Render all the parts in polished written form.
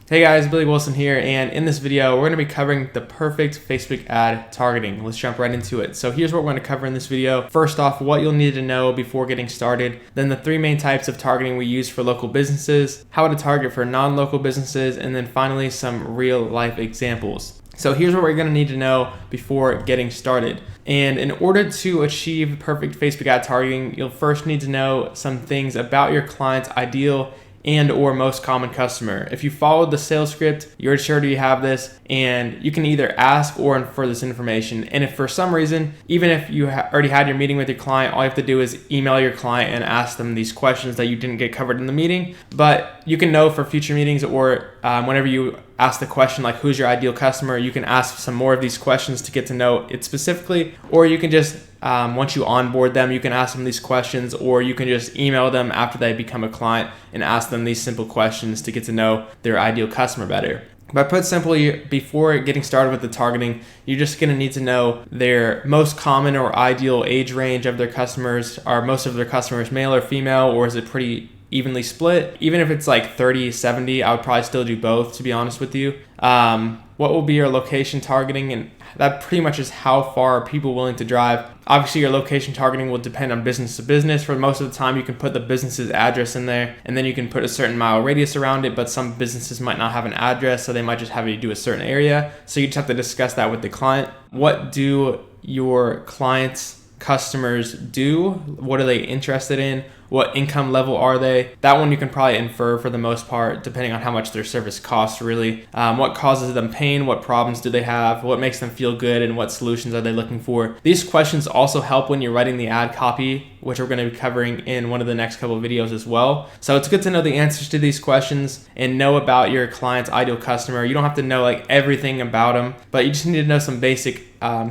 Hey guys, Billy Wilson here, and in this video, we're going to be covering the perfect Facebook ad targeting. Let's jump right into it. So here's what we're going to cover in this video. First off, what you'll need to know before getting started, then the three main types of targeting we use for local businesses, how to target for non-local businesses, and then finally some real life examples. So here's what we're going to need to know before getting started. And in order to achieve perfect Facebook ad targeting, you'll first need to know some things about your client's ideal and or most common customer. If you followed the sales script, you're sure you have this, and you can either ask or infer this information. And if for some reason, even if you already had your meeting with your client, all you have to do is email your client and ask them these questions that you didn't get covered in the meeting. But you can know for future meetings or whenever you ask the question like who's your ideal customer, you can ask some more of these questions to get to know it specifically, or you can just once you onboard them, you can ask them these questions, or you can just email them after they become a client and ask them these simple questions to get to know their ideal customer better. But put simply, before getting started with the targeting, you're just going to need to know their most common or ideal age range of their customers. Are most of their customers male or female, or is it pretty evenly split? Even if it's like 30-70, I would probably still do both, to be honest with you. What will be your location targeting? And that pretty much is how far are people willing to drive. Obviously, your location targeting will depend on business to business. For most of the time, you can put the business's address in there, and then you can put a certain mile radius around it, but some businesses might not have an address, so they might just have you do a certain area. So you just have to discuss that with the client. What do your clients' customers do? What are they interested in? What income level are they? That one you can probably infer for the most part, depending on how much their service costs, really. What causes them pain? What problems do they have? What makes them feel good? And what solutions are they looking for? These questions also help when you're writing the ad copy, which we're going to be covering in one of the next couple of videos as well. So it's good to know the answers to these questions and know about your client's ideal customer. You don't have to know like everything about them, but you just need to know some basic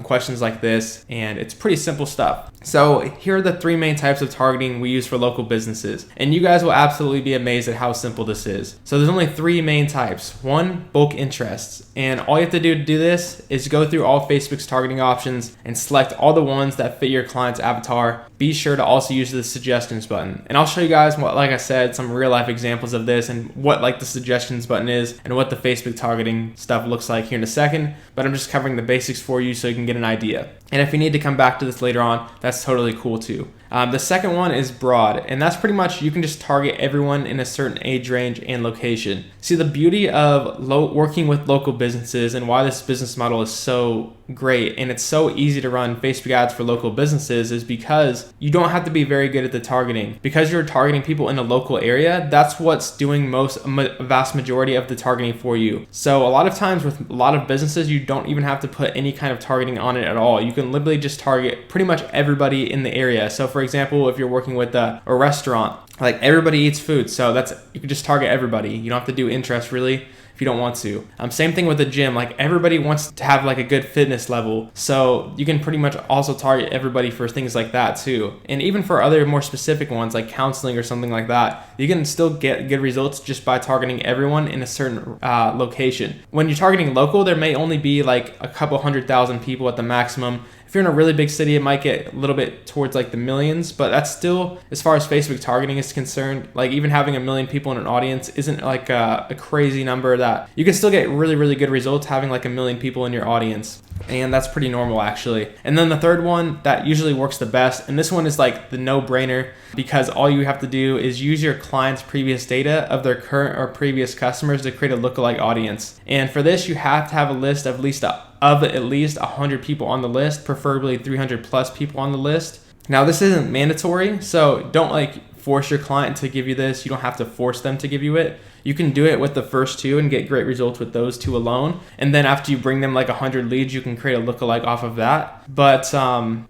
questions like this, and it's pretty simple stuff. So here are the three main types of targeting we use for local businesses, and you guys will absolutely be amazed at how simple this is. So there's only three main types. One, bulk interests, and all you have to do this is go through all Facebook's targeting options and select all the ones that fit your client's avatar. Be sure to also use the suggestions button, and I'll show you guys what, like I said, some real life examples of this and what like the suggestions button is and what the Facebook targeting stuff looks like here in a second. But I'm just covering the basics for you so you can get an idea. And if you need to come back to this later on, that's totally cool too. The second one is broad, and that's pretty much you can just target everyone in a certain age range and location. See, the beauty of working with local businesses and why this business model is so great and it's so easy to run Facebook ads for local businesses is because you don't have to be very good at the targeting. Because you're targeting people in a local area, that's what's doing vast majority of the targeting for you. So a lot of times with a lot of businesses, you don't even have to put any kind of targeting on it at all. You can literally just target pretty much everybody in the area. So for example, if you're working with a restaurant, like everybody eats food, so you can just target everybody. You don't have to do interest really if you don't want to. Same thing with the gym, like everybody wants to have like a good fitness level, so you can pretty much also target everybody for things like that too. And even for other more specific ones like counseling or something like that, you can still get good results just by targeting everyone in a certain location. When you're targeting local, there may only be like a couple 100,000 people at the maximum. If you're in a really big city, it might get a little bit towards like the millions, but that's still, as far as Facebook targeting is concerned, like even having 1 million people in an audience isn't like a crazy number. That you can still get really, really good results having like 1 million people in your audience. And that's pretty normal actually. And then the third one that usually works the best, and this one is like the no-brainer, because all you have to do is use your client's previous data of their current or previous customers to create a lookalike audience. And for this, you have to have a list of at least 100 people on the list, preferably 300 plus people on the list. Now this isn't mandatory, so don't like force your client to give you this. You don't have to force them to give you it. You can do it with the first two and get great results with those two alone. And then after you bring them like 100 leads, you can create a lookalike off of that. But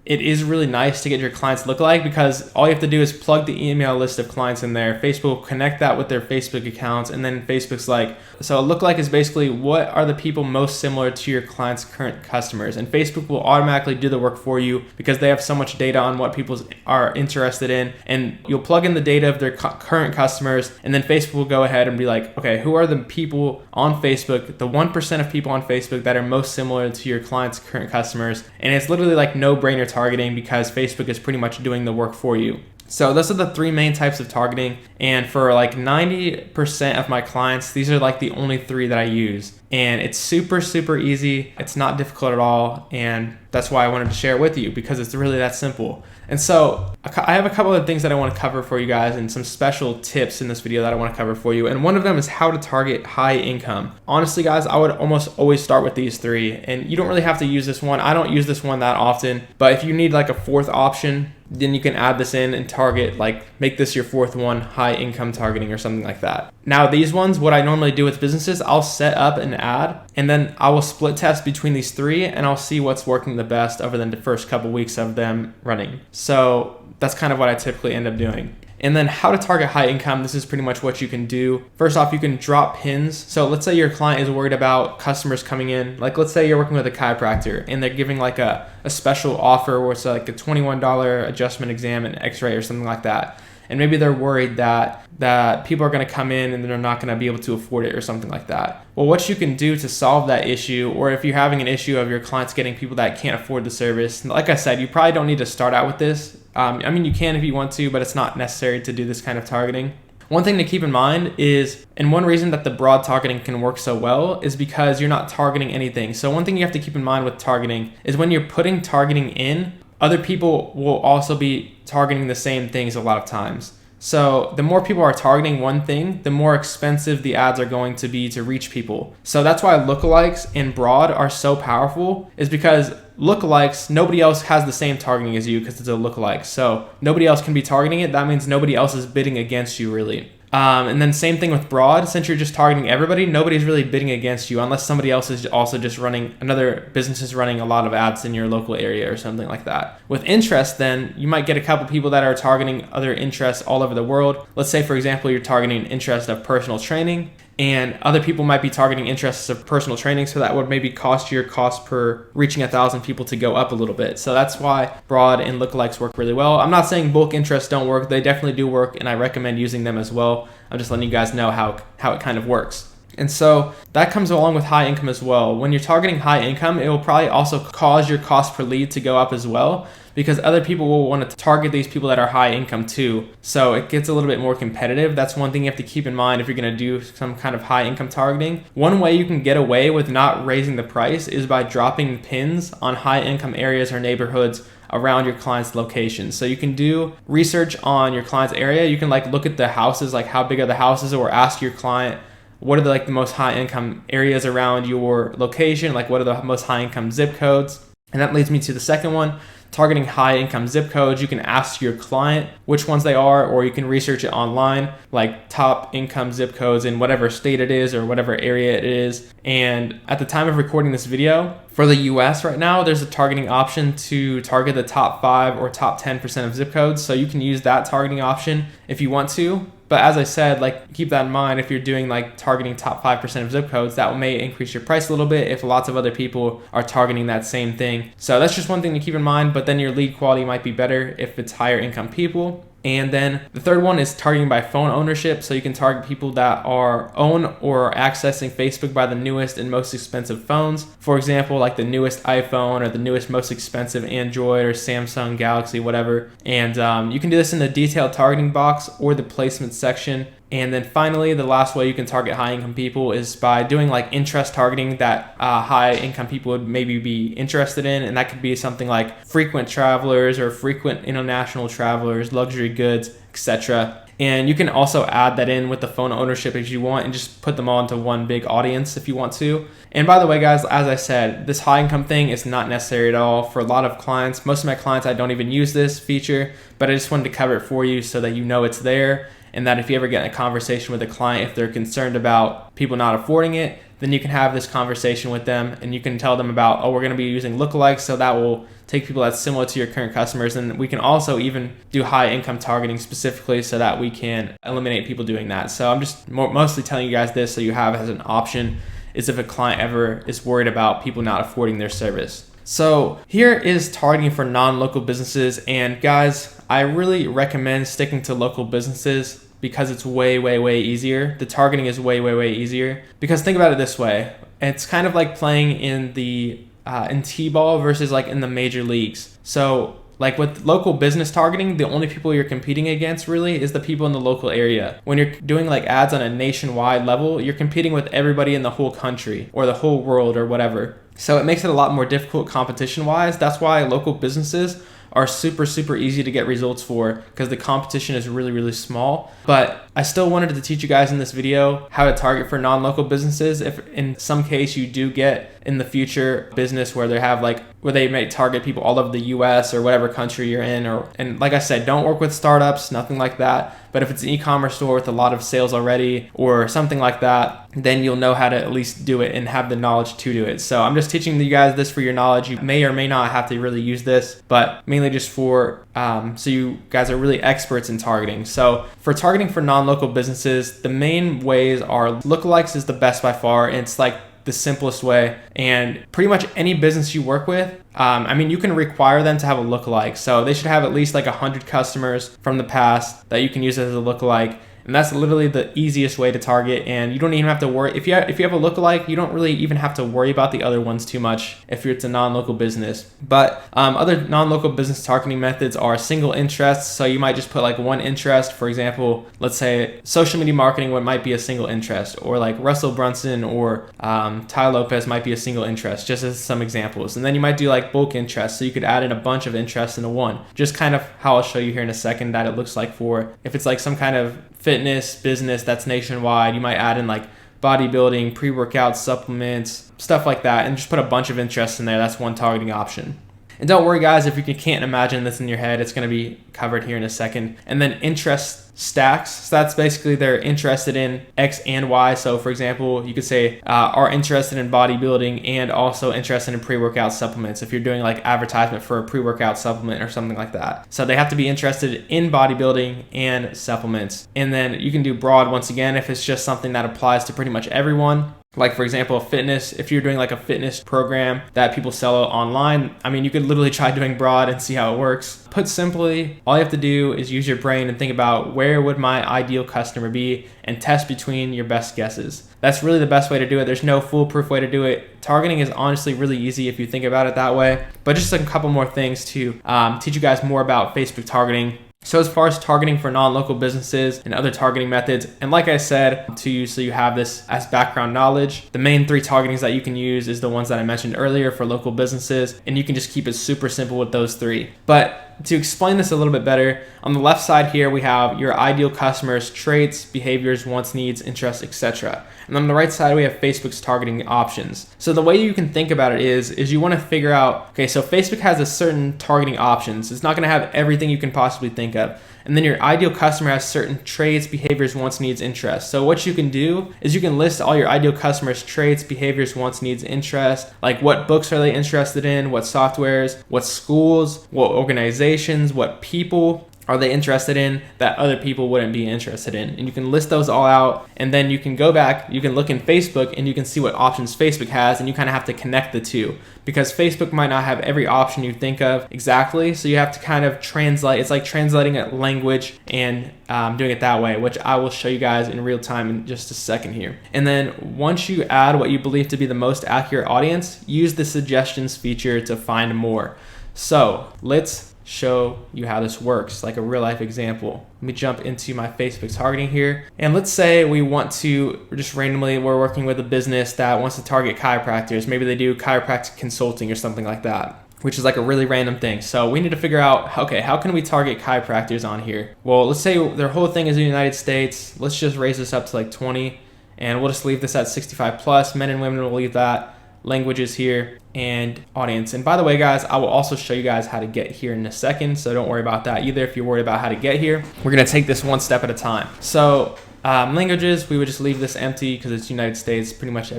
it is really nice to get your clients lookalike, because all you have to do is plug the email list of clients in there. Facebook will connect that with their Facebook accounts, and then Facebook's like, so a lookalike is basically what are the people most similar to your client's current customers. And Facebook will automatically do the work for you because they have so much data on what people are interested in. And you'll plug in the data of their current customers, and then Facebook will go ahead and be like, okay, who are the people on Facebook, the 1% of people on Facebook that are most similar to your client's current customers? And it's literally like no-brainer targeting because Facebook is pretty much doing the work for you. So those are the three main types of targeting. And for like 90% of my clients, these are like the only three that I use. And it's super, super easy. It's not difficult at all. And that's why I wanted to share it with you, because it's really that simple. And so I have a couple of things that I want to cover for you guys and some special tips in this video that I want to cover for you. And one of them is how to target high income. Honestly, guys, I would almost always start with these three. And you don't really have to use this one. I don't use this one that often. But if you need like a fourth option, then you can add this in and target, like make this your fourth one, high income targeting or something like that. Now these ones, what I normally do with businesses, I'll set up an ad and then I will split test between these three and I'll see what's working the best over the first couple weeks of them running. So that's kind of what I typically end up doing. And then how to target high income, this is pretty much what you can do. First off, you can drop pins. So let's say your client is worried about customers coming in. Like let's say you're working with a chiropractor and they're giving like a special offer where it's like a $21 adjustment exam and x-ray or something like that. And maybe they're worried that people are going to come in and they're not going to be able to afford it or something like that. Well, what you can do to solve that issue, or if you're having an issue of your clients getting people that can't afford the service, like I said, you probably don't need to start out with this. I mean, you can if you want to, but it's not necessary to do this kind of targeting. One thing to keep in mind is, and one reason that the broad targeting can work so well is because you're not targeting anything. So one thing you have to keep in mind with targeting is when you're putting targeting in, other people will also be targeting the same things a lot of times. So the more people are targeting one thing, the more expensive the ads are going to be to reach people. So that's why lookalikes and broad are so powerful, is because lookalikes, nobody else has the same targeting as you because it's a lookalike. So nobody else can be targeting it. That means nobody else is bidding against you really. And then same thing with broad, since you're just targeting everybody, nobody's really bidding against you unless somebody else is also just running, another business is running a lot of ads in your local area or something like that. With interest, then you might get a couple people that are targeting other interests all over the world. Let's say, for example, you're targeting interest of personal training, and other people might be targeting interests of personal training, so that would maybe cost your cost per reaching 1,000 people to go up a little bit. So that's why broad and lookalikes work really well. I'm not saying bulk interests don't work. They definitely do work, and I recommend using them as well. I'm just letting you guys know how it kind of works. And so that comes along with high income as well. When you're targeting high income, it will probably also cause your cost per lead to go up as well, because other people will want to target these people that are high income too. So it gets a little bit more competitive. That's one thing you have to keep in mind if you're going to do some kind of high income targeting. One way you can get away with not raising the price is by dropping pins on high income areas or neighborhoods around your client's location. So you can do research on your client's area. You can like look at the houses, like how big are the houses, or ask your client, what are the most high income areas around your location? Like what are the most high income zip codes? And that leads me to the second one, targeting high income zip codes. You can ask your client which ones they are, or you can research it online, like top income zip codes in whatever state it is or whatever area it is. And at the time of recording this video, for the US right now, there's a targeting option to target the top 5 or top 10% of zip codes. So you can use that targeting option if you want to. But as I said, like keep that in mind. If you're doing like targeting top 5% of zip codes, that may increase your price a little bit if lots of other people are targeting that same thing. So that's just one thing to keep in mind, but then your lead quality might be better if it's higher income people. And then the third one is targeting by phone ownership. So you can target people that own or are accessing Facebook by the newest and most expensive phones. For example, like the newest iPhone or the newest, most expensive Android or Samsung Galaxy, whatever. And you can do this in the detailed targeting box or the placement section. And then finally, the last way you can target high income people is by doing like interest targeting that high income people would maybe be interested in. And that could be something like frequent travelers or frequent international travelers, luxury goods, etc. And you can also add that in with the phone ownership if you want, and just put them all into one big audience if you want to. And by the way, guys, as I said, this high income thing is not necessary at all for a lot of clients. Most of my clients, I don't even use this feature, but I just wanted to cover it for you so that you know it's there. And that if you ever get in a conversation with a client, if they're concerned about people not affording it, then you can have this conversation with them and you can tell them about, oh, we're going to be using lookalikes, so that will take people that's similar to your current customers. And we can also even do high income targeting specifically so that we can eliminate people doing that. So I'm just mostly telling you guys this so you have as an option, is if a client ever is worried about people not affording their service. So here is targeting for non-local businesses. And guys, I really recommend sticking to local businesses because it's way, way, way easier. The targeting is way, way, way easier. Because think about it this way. It's kind of like playing in the in T-ball versus like in the major leagues. So like with local business targeting, the only people you're competing against really is the people in the local area. When you're doing like ads on a nationwide level, you're competing with everybody in the whole country or the whole world or whatever. So it makes it a lot more difficult competition wise. That's why local businesses are super easy to get results for, because the competition is really small. But I still wanted to teach you guys in this video how to target for non-local businesses. If in some case you do get in the future business where they may target people all over the US or whatever country you're in, and like I said, don't work with startups, nothing like that. But if it's an e-commerce store with a lot of sales already or something like that, then you'll know how to at least do it and have the knowledge to do it. So I'm just teaching you guys this for your knowledge. You may or may not have to really use this, but mainly just for so you guys are really experts in targeting. So for targeting for non-local businesses, the main ways are lookalikes is the best by far, and it's like the simplest way. And pretty much any business you work with, you can require them to have a lookalike. So they should have at least like 100 customers from the past that you can use as a lookalike. And that's literally the easiest way to target. And you don't even have to worry. If you have a lookalike, you don't really even have to worry about the other ones too much if it's a non-local business. But other non-local business targeting methods are single interests. So you might just put like one interest. For example, let's say social media marketing might be a single interest, or like Russell Brunson or Ty Lopez might be a single interest, just as some examples. And then you might do like bulk interest. So you could add in a bunch of interests into one. Just kind of how I'll show you here in a second that it looks like for if it's like some kind of fitness business that's nationwide, you might add in like bodybuilding, pre-workout supplements, stuff like that, and just put a bunch of interests in there. That's one targeting option. And don't worry guys, if you can't imagine this in your head, it's going to be covered here in a second. And then interest stacks, so that's basically they're interested in X and Y. So for example, you could say are interested in bodybuilding and also interested in pre-workout supplements if you're doing like advertisement for a pre-workout supplement or something like that. So they have to be interested in bodybuilding and supplements. And then you can do broad once again if it's just something that applies to pretty much everyone. Like for example, fitness, if you're doing like a fitness program that people sell online, you could literally try doing broad and see how it works. Put simply, all you have to do is use your brain and think about where would my ideal customer be and test between your best guesses. That's really the best way to do it. There's no foolproof way to do it. Targeting is honestly really easy if you think about it that way. But just a couple more things to teach you guys more about Facebook targeting. So as far as targeting for non-local businesses and other targeting methods, and like I said to you, so you have this as background knowledge, the main 3 targetings that you can use is the ones that I mentioned earlier for local businesses, and you can just keep it super simple with those 3. But to explain this a little bit better, on the left side here we have your ideal customers, traits, behaviors, wants, needs, interests, etc. And on the right side we have Facebook's targeting options. So the way you can think about it is you want to figure out, okay, so Facebook has a certain targeting options. It's not going to have everything you can possibly think of. And then your ideal customer has certain traits, behaviors, wants, needs, interests. So what you can do is you can list all your ideal customers' traits, behaviors, wants, needs, interests, like what books are they interested in, what softwares, what schools, what organizations, what people are they interested in that other people wouldn't be interested in. And you can list those all out, and then you can go back, you can look in Facebook and you can see what options Facebook has, and you kind of have to connect the two because Facebook might not have every option you think of exactly. So you have to kind of translate. It's like translating a language and doing it that way, which I will show you guys in real time in just a second here. And then once you add what you believe to be the most accurate audience, use the suggestions feature to find more. So let's show you how this works, like a real life example. Let me jump into my Facebook targeting here. And let's say we want to just randomly, we're working with a business that wants to target chiropractors. Maybe they do chiropractic consulting or something like that, which is like a really random thing. So we need to figure out, okay, how can we target chiropractors on here? Well, let's say their whole thing is in the United States. Let's just raise this up to like 20, and we'll just leave this at 65 plus. Men and women, will leave that. Languages here, and audience. And by the way guys, I will also show you guys how to get here in a second, so don't worry about that either if you're worried about how to get here. We're gonna take this one step at a time. So languages, we would just leave this empty because it's United States. Pretty much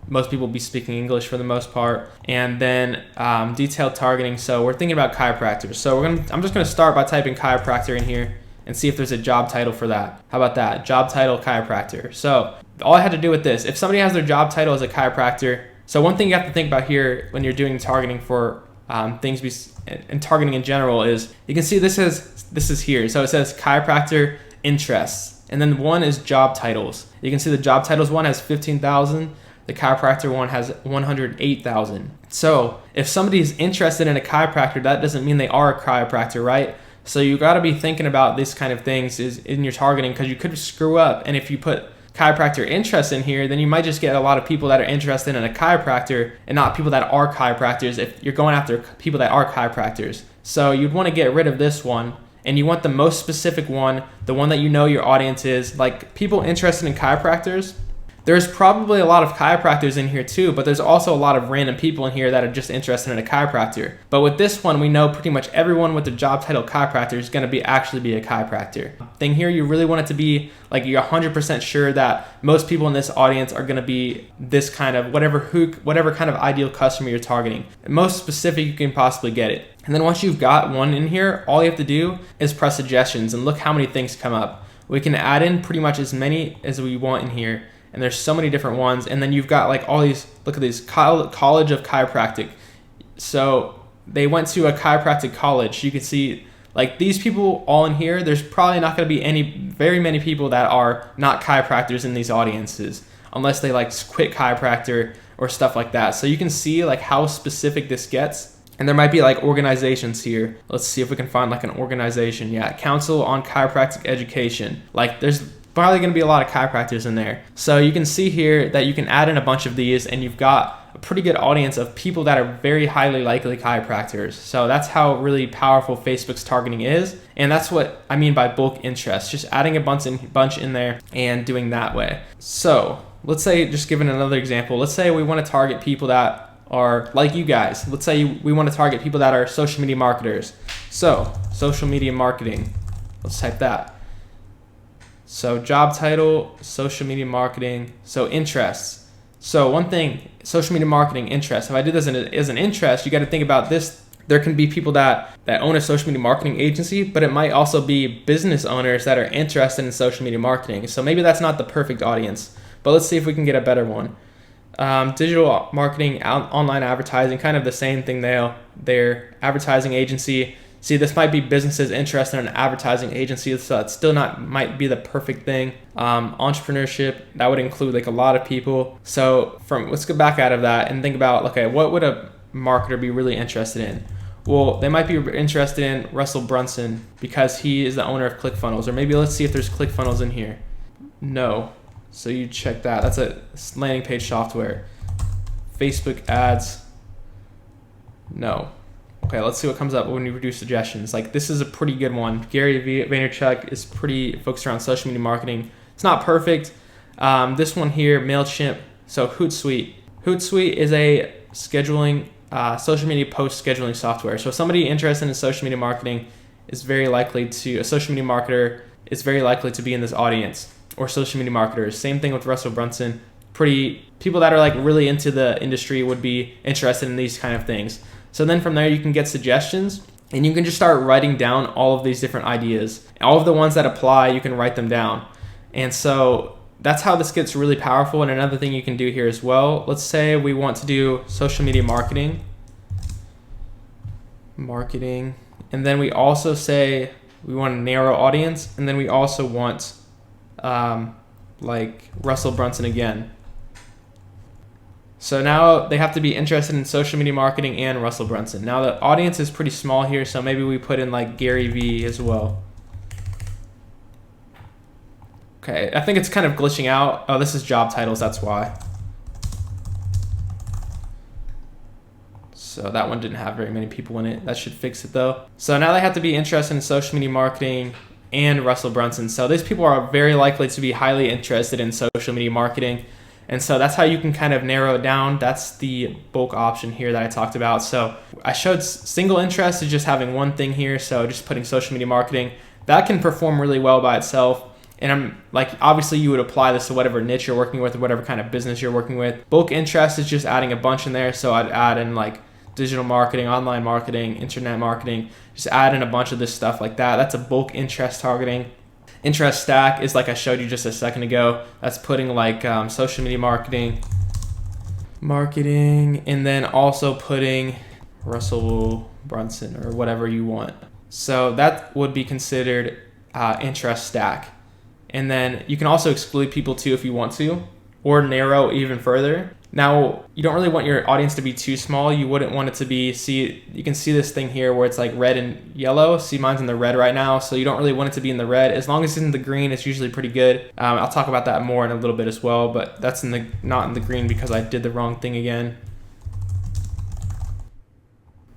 most people will be speaking English for the most part. And then detailed targeting, so we're thinking about chiropractors. So I'm just gonna start by typing chiropractor in here and see if there's a job title for that. How about that? Job title, chiropractor. So all I had to do with this, if somebody has their job title as a chiropractor, so one thing you have to think about here when you're doing targeting for things and targeting in general is, you can see this is here. So it says chiropractor interests, and then one is job titles. You can see the job titles one has 15,000. The chiropractor one has 108,000. So if somebody's interested in a chiropractor, that doesn't mean they are a chiropractor, right? So you got to be thinking about this kind of things is in your targeting, because you could screw up. And if you put chiropractor interest in here, then you might just get a lot of people that are interested in a chiropractor and not people that are chiropractors if you're going after people that are chiropractors. So you'd want to get rid of this one, and you want the most specific one, the one that you know your audience is. Like people interested in chiropractors, there's probably a lot of chiropractors in here too, but there's also a lot of random people in here that are just interested in a chiropractor. But with this one, we know pretty much everyone with the job title chiropractor is going to actually be a chiropractor. Thing here, you really want it to be like you're 100% sure that most people in this audience are going to be this kind of whatever kind of ideal customer you're targeting. The most specific you can possibly get it. And then once you've got one in here, all you have to do is press suggestions and look how many things come up. We can add in pretty much as many as we want in here. And there's so many different ones. And then you've got like all these, look at these, College of Chiropractic. So they went to a chiropractic college. You can see like these people all in here, there's probably not going to be very many people that are not chiropractors in these audiences, unless they like quit chiropractor or stuff like that. So you can see like how specific this gets. And there might be like organizations here. Let's see if we can find like an organization. Yeah, Council on Chiropractic Education. Like there's probably going to be a lot of chiropractors in there. So you can see here that you can add in a bunch of these, and you've got a pretty good audience of people that are very highly likely chiropractors. So that's how really powerful Facebook's targeting is. And that's what I mean by bulk interest, just adding a bunch in there and doing that way. So let's say, just giving another example, let's say we want to target people that are like you guys. Let's say we want to target people that are social media marketers. So social media marketing, let's type that. So job title, social media marketing, so interests. So one thing, social media marketing interest. If I do this as an interest, you got to think about this. There can be people that own a social media marketing agency, but it might also be business owners that are interested in social media marketing. So maybe that's not the perfect audience, but let's see if we can get a better one. Digital marketing, online advertising, kind of the same thing there. Their advertising agency. See, this might be businesses interested in an advertising agency, so it still might be the perfect thing. Entrepreneurship, that would include like a lot of people. So let's go back out of that and think about, okay, what would a marketer be really interested in? Well, they might be interested in Russell Brunson because he is the owner of ClickFunnels. Or maybe let's see if there's ClickFunnels in here. No. So you check that. That's a landing page software. Facebook ads. No. Okay, let's see what comes up when we do suggestions. Like this is a pretty good one. Gary Vaynerchuk is pretty focused around social media marketing. It's not perfect. This one here, MailChimp. So Hootsuite. Hootsuite is a scheduling, social media post scheduling software. So somebody interested in social media marketing is very likely to, a social media marketer is very likely to be in this audience, or social media marketers. Same thing with Russell Brunson. People that are like really into the industry would be interested in these kind of things. So then from there you can get suggestions, and you can just start writing down all of these different ideas. All of the ones that apply, you can write them down. And so that's how this gets really powerful. And another thing you can do here as well, let's say we want to do social media marketing, and then we also say we want a narrow audience, and then we also want like Russell Brunson again. So now they have to be interested in social media marketing and Russell Brunson. Now the audience is pretty small here, so maybe we put in like Gary V as well. Okay, I think it's kind of glitching out. Oh, this is job titles, that's why. So that one didn't have very many people in it. That should fix it though. So now they have to be interested in social media marketing and Russell Brunson. So these people are very likely to be highly interested in social media marketing. And so that's how you can kind of narrow it down. That's the bulk option here that I talked about. So I showed single interest is just having one thing here. So just putting social media marketing, that can perform really well by itself. And I'm like, obviously you would apply this to whatever niche you're working with or whatever kind of business you're working with. Bulk interest is just adding a bunch in there. So I'd add in like digital marketing, online marketing, internet marketing, just add in a bunch of this stuff like that. That's a bulk interest targeting. Interest stack is like I showed you just a second ago. That's putting like social media marketing, and then also putting Russell Brunson or whatever you want. So that would be considered interest stack. And then you can also exclude people too if you want to, or narrow even further. Now, you don't really want your audience to be too small. You wouldn't want it to be, you can see this thing here where it's like red and yellow. See, mine's in the red right now, so you don't really want it to be in the red. As long as it's in the green, it's usually pretty good. I'll talk about that more in a little bit as well, but that's not in the green because I did the wrong thing again.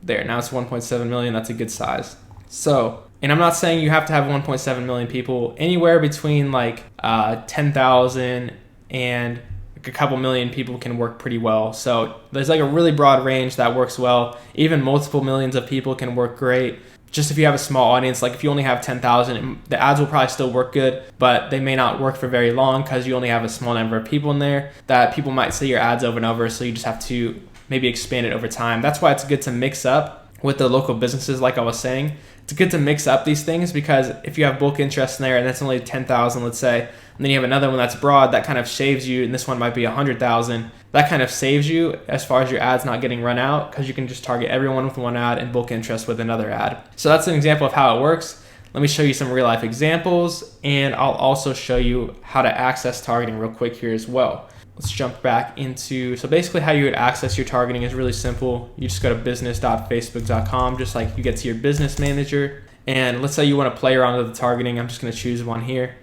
There, now it's 1.7 million. That's a good size. So, and I'm not saying you have to have 1.7 million people. Anywhere between like 10,000 and a couple million people can work pretty well. So there's like a really broad range that works well. Even multiple millions of people can work great. Just if you have a small audience, like if you only have 10,000, the ads will probably still work good, but they may not work for very long because you only have a small number of people in there that people might see your ads over and over. So you just have to maybe expand it over time. That's why it's good to mix up with the local businesses, like I was saying. It's good to mix up these things because if you have bulk interest in there and that's only 10,000, let's say, and then you have another one that's broad, that kind of saves you, and this one might be 100,000. That kind of saves you as far as your ads not getting run out because you can just target everyone with one ad and bulk interest with another ad. So that's an example of how it works. Let me show you some real life examples, and I'll also show you how to access targeting real quick here as well. Let's jump back into, so basically how you would access your targeting is really simple. You just go to business.facebook.com, just like you get to your business manager. And let's say you want to play around with the targeting. I'm just going to choose one here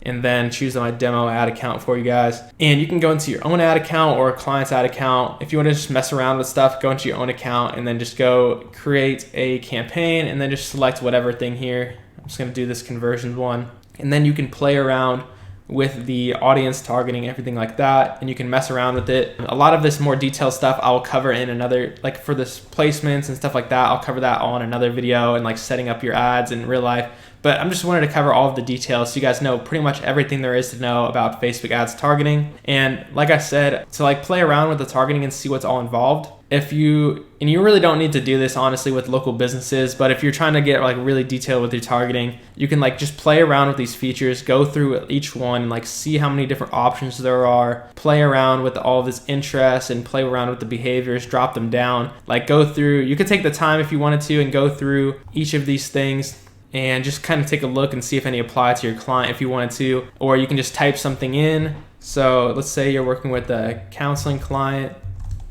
and then choose my demo ad account for you guys. And you can go into your own ad account or a client's ad account. If you want to just mess around with stuff, go into your own account and then just go create a campaign and then just select whatever thing here. I'm just going to do this conversion one. And then you can play around with the audience targeting, everything like that, and you can mess around with it. A lot of this more detailed stuff I'll cover in another, like for this placements and stuff like that, I'll cover that all in another video and like setting up your ads in real life. But I'm just wanted to cover all of the details so you guys know pretty much everything there is to know about Facebook ads targeting. And like I said, to like play around with the targeting and see what's all involved. And you really don't need to do this honestly with local businesses, but if you're trying to get like really detailed with your targeting, you can like just play around with these features, go through each one, like see how many different options there are, play around with all of this interest and play around with the behaviors, drop them down, like go through, you could take the time if you wanted to and go through each of these things and just kind of take a look and see if any apply to your client if you wanted to, or you can just type something in. So let's say you're working with a counseling client.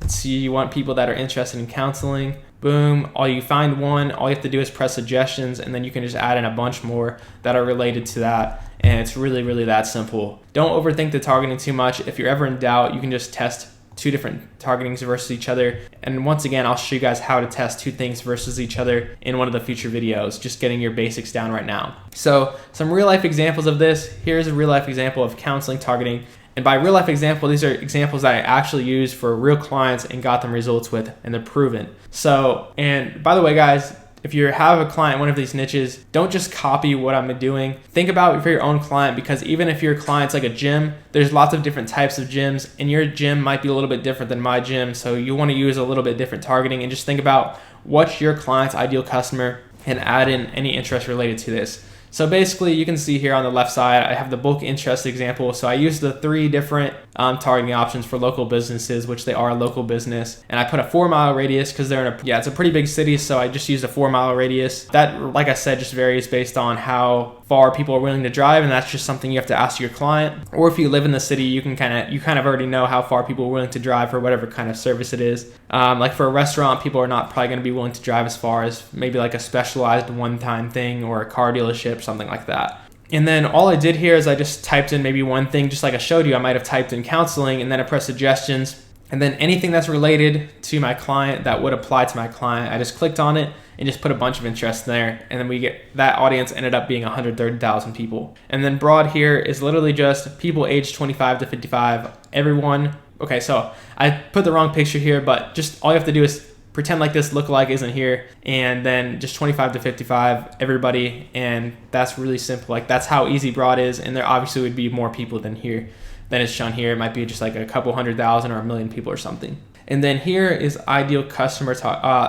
Let's see, you want people that are interested in counseling. Boom, you find one, all you have to do is press suggestions and then you can just add in a bunch more that are related to that. And it's really, really that simple. Don't overthink the targeting too much. If you're ever in doubt, you can just test two different targetings versus each other. And once again, I'll show you guys how to test two things versus each other in one of the future videos, just getting your basics down right now. So some real life examples of this. Here's a real life example of counseling targeting. And by real life example, these are examples that I actually used for real clients and got them results with, and they're proven. So, and by the way, guys, if you have a client in one of these niches, don't just copy what I'm doing. Think about it for your own client, because even if your client's like a gym, there's lots of different types of gyms, and your gym might be a little bit different than my gym. So you want to use a little bit different targeting and just think about what's your client's ideal customer and add in any interest related to this. So basically, you can see here on the left side, I have the bulk interest example. So I used the 3 different targeting options for local businesses, which they are a local business. And I put a 4-mile radius because they're in it's a pretty big city. So I just used a 4-mile radius. That, like I said, just varies based on how far people are willing to drive. And that's just something you have to ask your client. Or if you live in the city, you kind of already know how far people are willing to drive for whatever kind of service it is. Like for a restaurant, people are not probably going to be willing to drive as far as maybe like a specialized one-time thing or a car dealership, something like that. And then all I did here is I just typed in maybe one thing, just like I showed you. I might have typed in counseling and then I pressed suggestions. And then anything that's related to my client that would apply to my client, I just clicked on it and just put a bunch of interest in there. And then that audience ended up being 130,000 people. And then broad here is literally just people aged 25 to 55, everyone. Okay, so I put the wrong picture here, but just all you have to do is pretend like this lookalike isn't here, and then just 25 to 55, everybody, and that's really simple. Like that's how easy broad is, and there obviously would be more people than it's shown here. It might be just like a couple 100,000 or 1 million people or something. And then here is ideal customer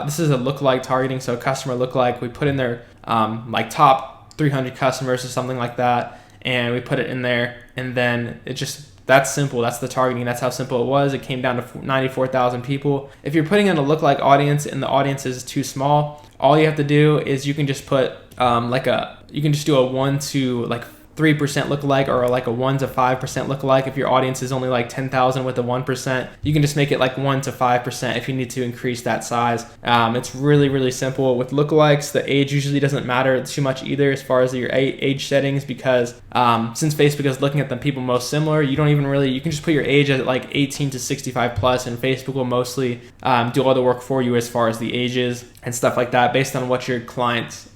this is a lookalike targeting, so customer lookalike. We put in their like top 300 customers or something like that, and we put it in there, and then it just, that's simple. That's the targeting. That's how simple it was. It came down to 94,000 people. If you're putting in a lookalike audience and the audience is too small, all you have to do is you can just put you can just do a 1 to like 3% lookalike or like a 1 to 5% lookalike. If your audience is only like 10,000 with a 1%, you can just make it like 1 to 5% if you need to increase that size. It's really, really simple. With lookalikes, the age usually doesn't matter too much either as far as your age settings, because since Facebook is looking at the people most similar, you can just put your age at like 18 to 65 plus, and Facebook will mostly do all the work for you as far as the ages and stuff like that based on what your clients,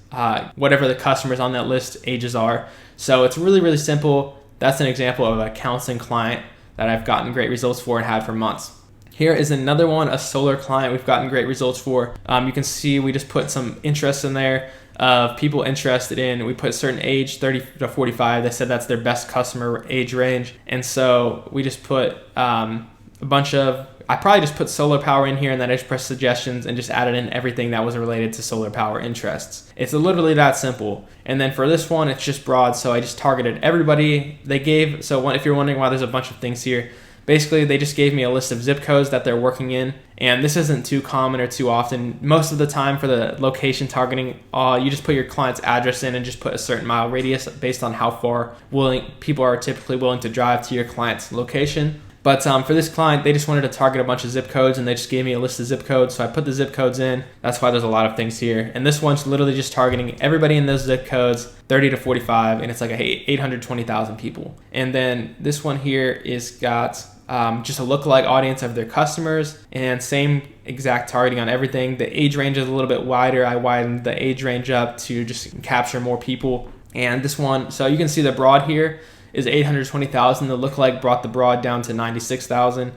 whatever the customers on that list ages are. So it's really, really simple. That's an example of a counseling client that I've gotten great results for and had for months. Here is another one, a solar client we've gotten great results for. You can see we just put some interest in there of people interested in, we put certain age, 30 to 45. They said that's their best customer age range. And so we just put a bunch of, I probably just put solar power in here, and then I just pressed suggestions and just added in everything that was related to solar power interests. It's literally that simple. And then for this one, it's just broad. So I just targeted everybody they gave. So if you're wondering why there's a bunch of things here, basically they just gave me a list of zip codes that they're working in. And this isn't too common or too often. Most of the time for the location targeting, you just put your client's address in and just put a certain mile radius based on how far people are typically willing to drive to your client's location. But for this client, they just wanted to target a bunch of zip codes, and they just gave me a list of zip codes. So I put the zip codes in. That's why there's a lot of things here. And this one's literally just targeting everybody in those zip codes, 30 to 45, and it's like 820,000 people. And then this one here is got just a lookalike audience of their customers, and same exact targeting on everything. The age range is a little bit wider. I widened the age range up to just capture more people. And this one, so you can see the broad here is 820,000. The lookalike brought the broad down to 96,000.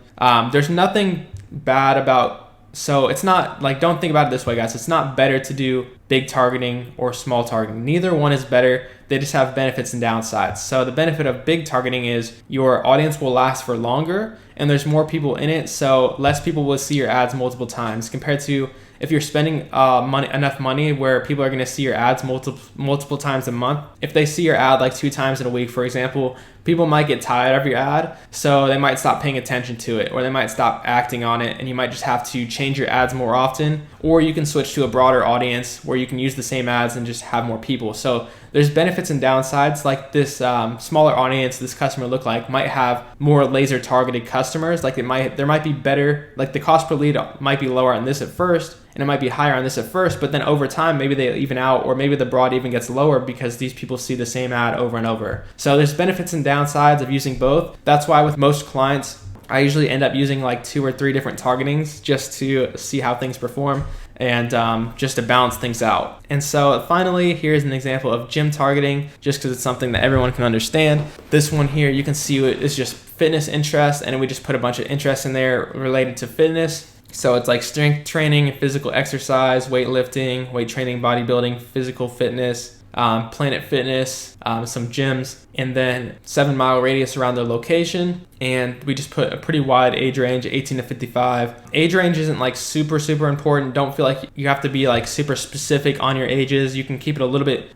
There's nothing bad about, so it's not like, don't think about it this way, guys. It's not better to do big targeting or small targeting. Neither one is better. They just have benefits and downsides. So the benefit of big targeting is your audience will last for longer and there's more people in it. So less people will see your ads multiple times compared to if you're spending enough money where people are going to see your ads multiple times a month. If they see your ad like 2 times in a week, for example, people might get tired of your ad, so they might stop paying attention to it, or they might stop acting on it, and you might just have to change your ads more often. Or you can switch to a broader audience where you can use the same ads and just have more people. So there's benefits and downsides. Like this smaller audience, this customer lookalike might have more laser targeted customers. Like there might be better, like the cost per lead might be lower on this at first, and it might be higher on this at first, but then over time, maybe they even out, or maybe the broad even gets lower because these people see the same ad over and over. So there's benefits and downsides of using both. That's why with most clients, I usually end up using like 2 or 3 different targetings just to see how things perform and just to balance things out. And so finally, here's an example of gym targeting, just because it's something that everyone can understand. This one here, you can see it's just fitness interest, and we just put a bunch of interests in there related to fitness. So it's like strength training, physical exercise, weightlifting, weight training, bodybuilding, physical fitness, Planet Fitness, some gyms, and then 7-mile radius around their location. And we just put a pretty wide age range, 18 to 55. Age range isn't like super important. Don't feel like you have to be like super specific on your ages. You can keep it a little bit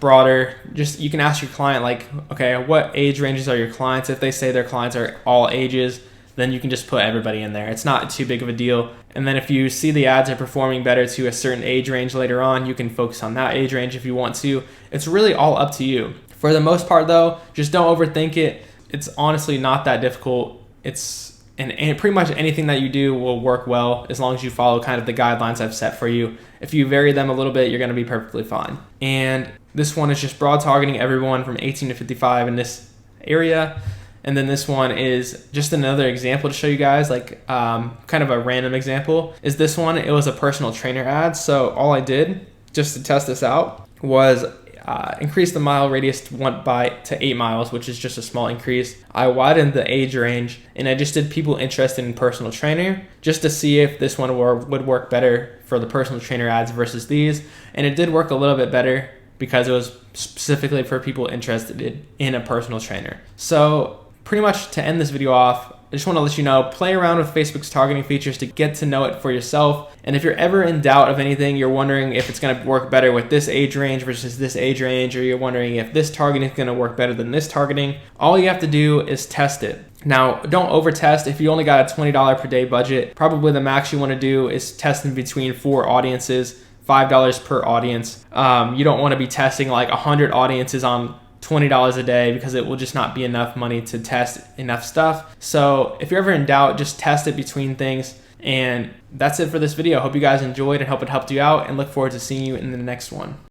broader. Just you can ask your client like, okay, what age ranges are your clients? If they say their clients are all ages, then you can just put everybody in there. It's not too big of a deal. And then if you see the ads are performing better to a certain age range later on, you can focus on that age range if you want to. It's really all up to you. For the most part though, just don't overthink it. It's honestly not that difficult. And pretty much anything that you do will work well as long as you follow kind of the guidelines I've set for you. If you vary them a little bit, you're gonna be perfectly fine. And this one is just broad targeting everyone from 18 to 55 in this area. And then this one is just another example to show you guys, like kind of a random example, is this one. It was a personal trainer ad. So all I did just to test this out was increase the mile radius to 8 miles, which is just a small increase. I widened the age range, and I just did people interested in personal trainer just to see if this one would work better for the personal trainer ads versus these. And it did work a little bit better because it was specifically for people interested in a personal trainer. So pretty much to end this video off, I just want to let you know, play around with Facebook's targeting features to get to know it for yourself. And if you're ever in doubt of anything, you're wondering if it's going to work better with this age range versus this age range, or you're wondering if this targeting is going to work better than this targeting, all you have to do is test it. Now, don't over test. If you only got a $20 per day budget, probably the max you want to do is test in between 4 audiences, $5 per audience. You don't want to be testing like 100 audiences on $20 a day, because it will just not be enough money to test enough stuff. So if you're ever in doubt, just test it between things. And that's it for this video. Hope you guys enjoyed and hope it helped you out, and look forward to seeing you in the next one.